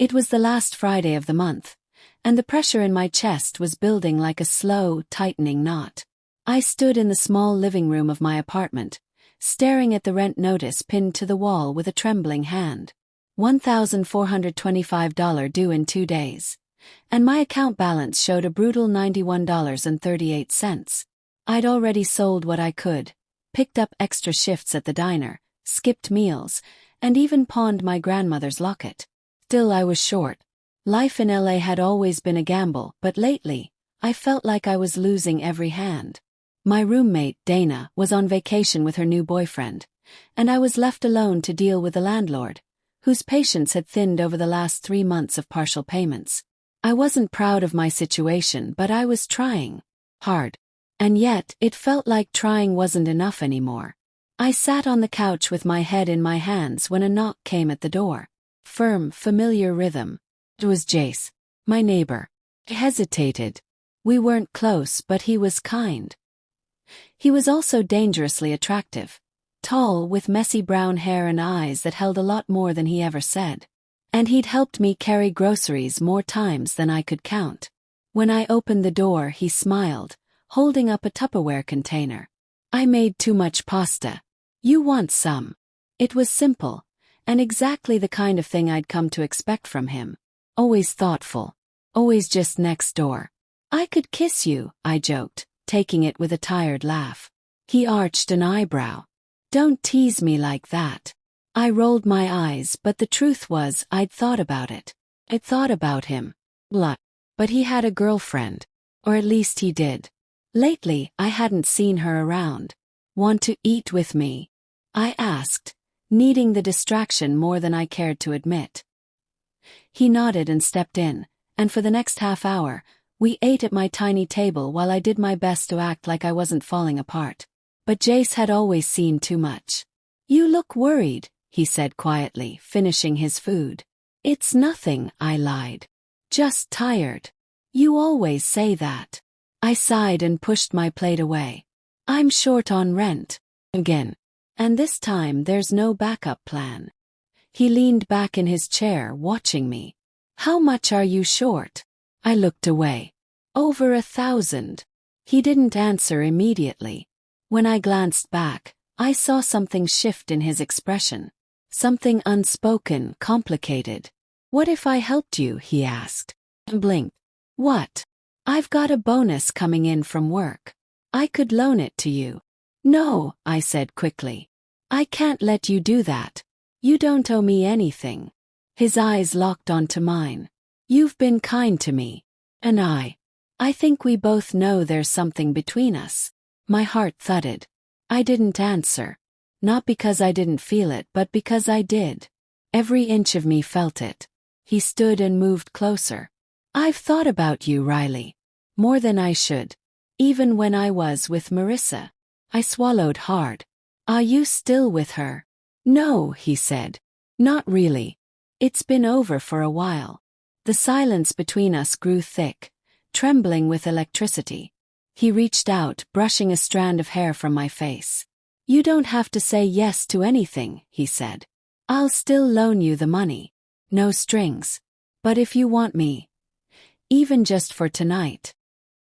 It was the last Friday of the month, and the pressure in my chest was building like a slow, tightening knot. I stood in the small living room of my apartment, staring at the rent notice pinned to the wall with a trembling hand. $1,425 due in 2 days. And my account balance showed a brutal $91.38. I'd already sold what I could, picked up extra shifts at the diner, skipped meals, and even pawned my grandmother's locket. Still I was short. Life in LA had always been a gamble, but lately, I felt like I was losing every hand. My roommate, Dana, was on vacation with her new boyfriend, and I was left alone to deal with the landlord, whose patience had thinned over the last 3 months of partial payments. I wasn't proud of my situation, but I was trying hard. And yet, it felt like trying wasn't enough anymore. I sat on the couch with my head in my hands when a knock came at the door. Firm, familiar rhythm. It was Jace, my neighbor. I hesitated. We weren't close, but he was kind. He was also dangerously attractive. Tall, with messy brown hair and eyes that held a lot more than he ever said. And he'd helped me carry groceries more times than I could count. When I opened the door, he smiled, holding up a Tupperware container. I made too much pasta. You want some? It was simple, and exactly the kind of thing I'd come to expect from him. Always thoughtful. Always just next door. I could kiss you, I joked, taking it with a tired laugh. He arched an eyebrow. Don't tease me like that. I rolled my eyes, but the truth was I'd thought about it. I'd thought about him. But he had a girlfriend. Or at least he did. Lately, I hadn't seen her around. Want to eat with me? I asked, needing the distraction more than I cared to admit. He nodded and stepped in, and for the next half hour, we ate at my tiny table while I did my best to act like I wasn't falling apart. But Jace had always seen too much. You look worried, he said quietly, finishing his food. It's nothing, I lied. Just tired. You always say that. I sighed and pushed my plate away. I'm short on rent. Again. And this time there's no backup plan. He leaned back in his chair, watching me. How much are you short? I looked away. Over 1,000. He didn't answer immediately. When I glanced back, I saw something shift in his expression. Something unspoken, complicated. What if I helped you? He asked. I blinked. What? I've got a bonus coming in from work. I could loan it to you. No, I said quickly. I can't let you do that. You don't owe me anything. His eyes locked onto mine. You've been kind to me. And I think we both know there's something between us. My heart thudded. I didn't answer. Not because I didn't feel it, but because I did. Every inch of me felt it. He stood and moved closer. I've thought about you, Riley. More than I should. Even when I was with Marissa. I swallowed hard. Are you still with her? No, he said. Not really. It's been over for a while. The silence between us grew thick, trembling with electricity. He reached out, brushing a strand of hair from my face. You don't have to say yes to anything, he said. I'll still loan you the money. No strings. But if you want me, even just for tonight.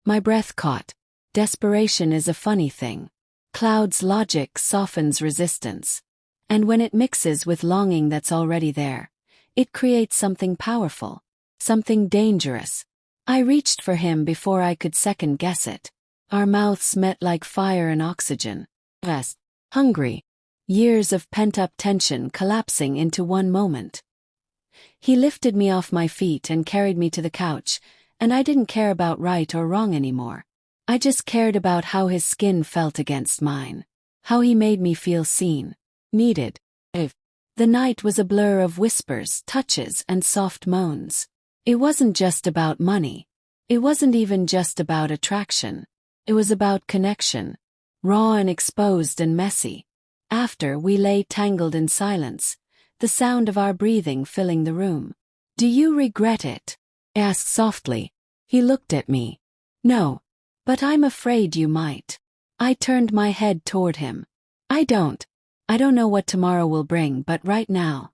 My breath caught. Desperation is a funny thing. Cloud's logic softens resistance. And when it mixes with longing that's already there, it creates something powerful. Something dangerous. I reached for him before I could second guess it. Our mouths met like fire and oxygen. Yes. Hungry. Years of pent-up tension collapsing into one moment. He lifted me off my feet and carried me to the couch, and I didn't care about right or wrong anymore. I just cared about how his skin felt against mine. How he made me feel seen. Needed. The night was a blur of whispers, touches, and soft moans. It wasn't just about money. It wasn't even just about attraction. It was about connection. Raw and exposed and messy. After, we lay tangled in silence, the sound of our breathing filling the room. Do you regret it? I asked softly. He looked at me. No. But I'm afraid you might. I turned my head toward him. I don't know what tomorrow will bring, but right now.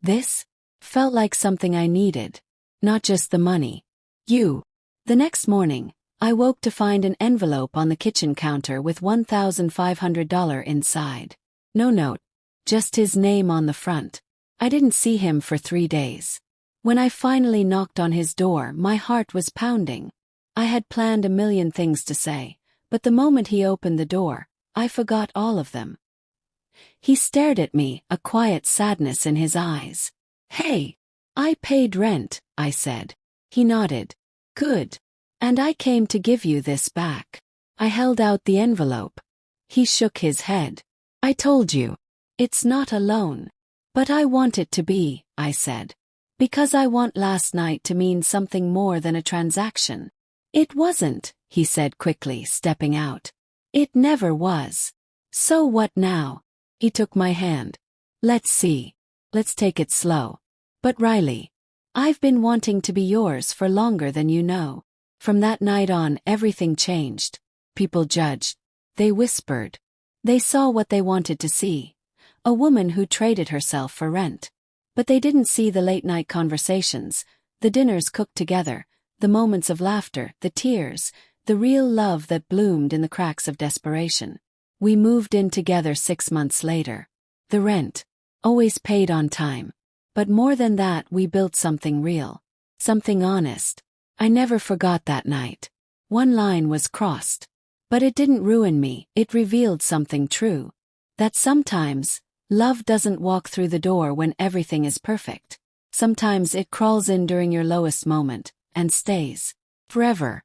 This? Felt like something I needed. Not just the money. You. The next morning, I woke to find an envelope on the kitchen counter with $1,500 inside. No note. Just his name on the front. I didn't see him for 3 days. When I finally knocked on his door, my heart was pounding. I had planned a million things to say, but the moment he opened the door, I forgot all of them. He stared at me, a quiet sadness in his eyes. "Hey, I paid rent," I said. He nodded. "Good. And I came to give you this back." I held out the envelope. He shook his head. "I told you. It's not a loan. But I want it to be," I said. "Because I want last night to mean something more than a transaction." "It wasn't," he said quickly, stepping out. "It never was. So what now?" He took my hand. "Let's see. Let's take it slow. But Riley, I've been wanting to be yours for longer than you know." From that night on, everything changed. People judged. They whispered. They saw what they wanted to see. A woman who traded herself for rent. But they didn't see the late-night conversations, the dinners cooked together, the moments of laughter, the tears, the real love that bloomed in the cracks of desperation. We moved in together 6 months later. The rent. Always paid on time. But more than that, we built something real. Something honest. I never forgot that night. One line was crossed. But it didn't ruin me, it revealed something true. That sometimes, love doesn't walk through the door when everything is perfect. Sometimes it crawls in during your lowest moment, and stays. Forever.